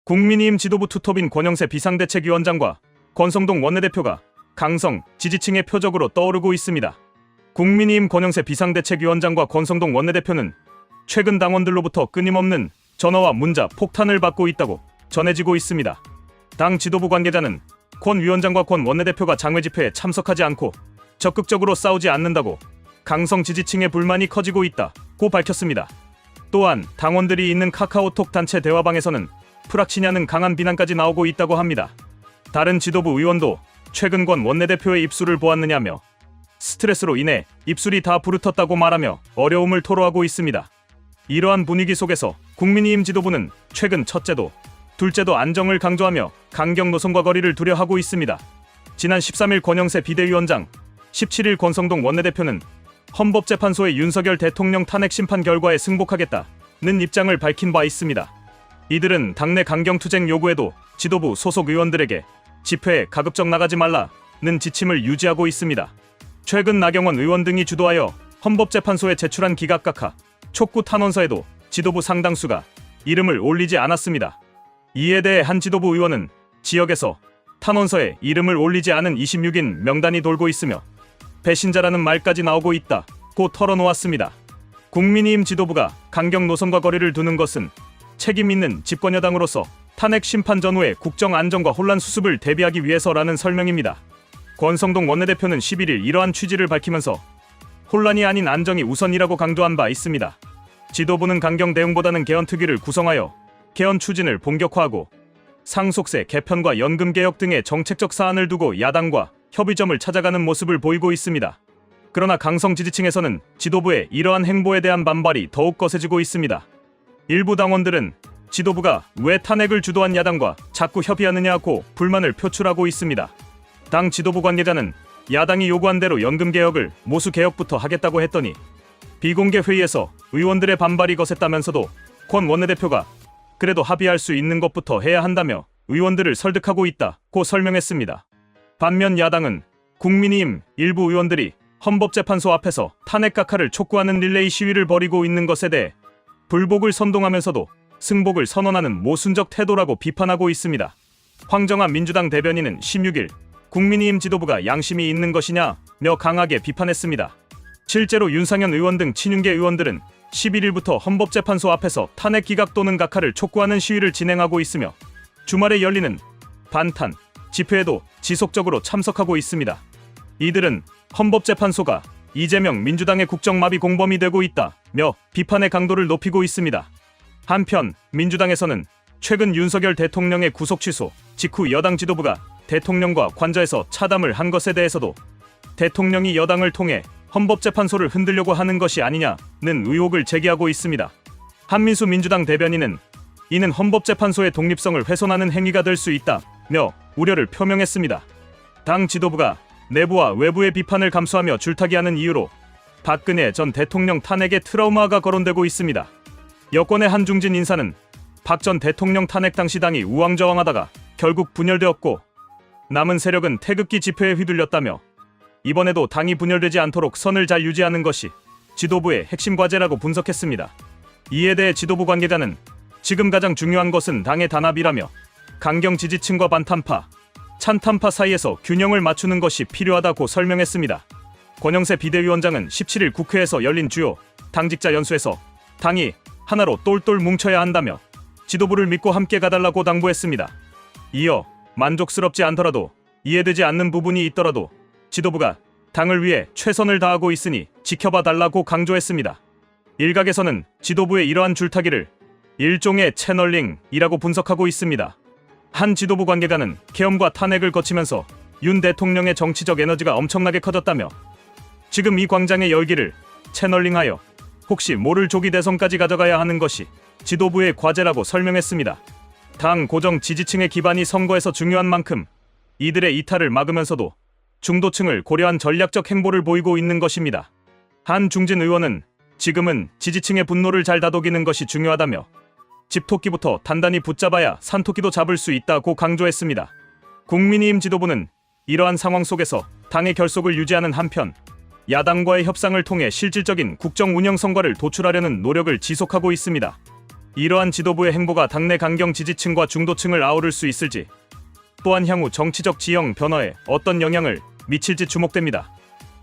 국민의힘 지도부 투톱인 권영세 비상대책위원장과 권성동 원내대표가 강성 지지층의 표적으로 떠오르고 있습니다. 국민의힘 권영세 비상대책위원장과 권성동 원내대표는 최근 당원들로부터 끊임없는 전화와 문자 폭탄을 받고 있다고 전해지고 있습니다. 당 지도부 관계자는 권 위원장과 권 원내대표가 장외 집회에 참석하지 않고 적극적으로 싸우지 않는다고 강성 지지층의 불만이 커지고 있다고 밝혔습니다. 또한 당원들이 있는 카카오톡 단체 대화방에서는 프락치냐는 강한 비난까지 나오고 있다고 합니다. 다른 지도부 의원도 최근 권 원내대표의 입술을 보았느냐며 스트레스로 인해 입술이 다 부르텄다고 말하며 어려움을 토로하고 있습니다. 이러한 분위기 속에서 국민의힘 지도부는 최근 첫째도 둘째도 안정을 강조하며 강경 노선과 거리를 두려 하고 있습니다. 지난 13일 권영세 비대위원장, 17일 권성동 원내대표는 헌법재판소의 윤석열 대통령 탄핵 심판 결과에 승복하겠다는 입장을 밝힌 바 있습니다. 이들은 당내 강경투쟁 요구에도 지도부 소속 의원들에게 집회에 가급적 나가지 말라는 지침을 유지하고 있습니다. 최근 나경원 의원 등이 주도하여 헌법재판소에 제출한 기각각하 촉구 탄원서에도 지도부 상당수가 이름을 올리지 않았습니다. 이에 대해 한 지도부 의원은 지역에서 탄원서에 이름을 올리지 않은 26인 명단이 돌고 있으며 배신자라는 말까지 나오고 있다고 털어놓았습니다. 국민의힘 지도부가 강경 노선과 거리를 두는 것은 책임 있는 집권여당으로서 탄핵 심판 전후의 국정 안정과 혼란 수습을 대비하기 위해서라는 설명입니다. 권성동 원내대표는 11일 이러한 취지를 밝히면서 혼란이 아닌 안정이 우선이라고 강조한 바 있습니다. 지도부는 강경 대응보다는 개헌 특위를 구성하여 개헌 추진을 본격화하고 상속세 개편과 연금 개혁 등의 정책적 사안을 두고 야당과 협의점을 찾아가는 모습을 보이고 있습니다. 그러나 강성 지지층에서는 지도부의 이러한 행보에 대한 반발이 더욱 거세지고 있습니다. 일부 당원들은 지도부가 왜 탄핵을 주도한 야당과 자꾸 협의하느냐고 불만을 표출하고 있습니다. 당 지도부 관계자는 야당이 요구한 대로 연금 개혁을 모수 개혁부터 하겠다고 했더니 비공개 회의에서 의원들의 반발이 거셌다면서도 권 원내대표가 그래도 합의할 수 있는 것부터 해야 한다며 의원들을 설득하고 있다고 설명했습니다. 반면 야당은 국민의힘 일부 의원들이 헌법재판소 앞에서 탄핵 각하를 촉구하는 릴레이 시위를 벌이고 있는 것에 대해 불복을 선동하면서도 승복을 선언하는 모순적 태도라고 비판하고 있습니다. 황정아 민주당 대변인은 16일 국민의힘 지도부가 양심이 있는 것이냐며 강하게 비판했습니다. 실제로 윤상현 의원 등 친윤계 의원들은 11일부터 헌법재판소 앞에서 탄핵 기각 또는 각하를 촉구하는 시위를 진행하고 있으며 주말에 열리는 반탄 집회에도 지속적으로 참석하고 있습니다. 이들은 헌법재판소가 이재명 민주당의 국정마비 공범이 되고 있다며 비판의 강도를 높이고 있습니다. 한편 민주당에서는 최근 윤석열 대통령의 구속 취소 직후 여당 지도부가 대통령과 관저에서 차담을 한 것에 대해서도 대통령이 여당을 통해 헌법재판소를 흔들려고 하는 것이 아니냐는 의혹을 제기하고 있습니다. 한민수 민주당 대변인은 이는 헌법재판소의 독립성을 훼손하는 행위가 될 수 있다며 우려를 표명했습니다. 당 지도부가 내부와 외부의 비판을 감수하며 줄타기하는 이유로 박근혜 전 대통령 탄핵의 트라우마가 거론되고 있습니다. 여권의 한 중진 인사는 박 전 대통령 탄핵 당시 당이 우왕좌왕하다가 결국 분열되었고 남은 세력은 태극기 집회에 휘둘렸다며 이번에도 당이 분열되지 않도록 선을 잘 유지하는 것이 지도부의 핵심 과제라고 분석했습니다. 이에 대해 지도부 관계자는 지금 가장 중요한 것은 당의 단합이라며 강경 지지층과 반탄파, 찬탄파 사이에서 균형을 맞추는 것이 필요하다고 설명했습니다. 권영세 비대위원장은 17일 국회에서 열린 주요 당직자 연수에서 당이 하나로 똘똘 뭉쳐야 한다며 지도부를 믿고 함께 가달라고 당부했습니다. 이어 만족스럽지 않더라도 이해되지 않는 부분이 있더라도 지도부가 당을 위해 최선을 다하고 있으니 지켜봐 달라고 강조했습니다. 일각에서는 지도부의 이러한 줄타기를 일종의 채널링이라고 분석하고 있습니다. 한 지도부 관계자는 계엄과 탄핵을 거치면서 윤 대통령의 정치적 에너지가 엄청나게 커졌다며 지금 이 광장의 열기를 채널링하여 혹시 모를 조기 대선까지 가져가야 하는 것이 지도부의 과제라고 설명했습니다. 당 고정 지지층의 기반이 선거에서 중요한 만큼 이들의 이탈을 막으면서도 중도층을 고려한 전략적 행보를 보이고 있는 것입니다. 한 중진 의원은 지금은 지지층의 분노를 잘 다독이는 것이 중요하다며 집토끼부터 단단히 붙잡아야 산토끼도 잡을 수 있다고 강조했습니다. 국민의힘 지도부는 이러한 상황 속에서 당의 결속을 유지하는 한편 야당과의 협상을 통해 실질적인 국정 운영 성과를 도출하려는 노력을 지속하고 있습니다. 이러한 지도부의 행보가 당내 강경 지지층과 중도층을 아우를 수 있을지, 또한 향후 정치적 지형 변화에 어떤 영향을 미칠지 주목됩니다.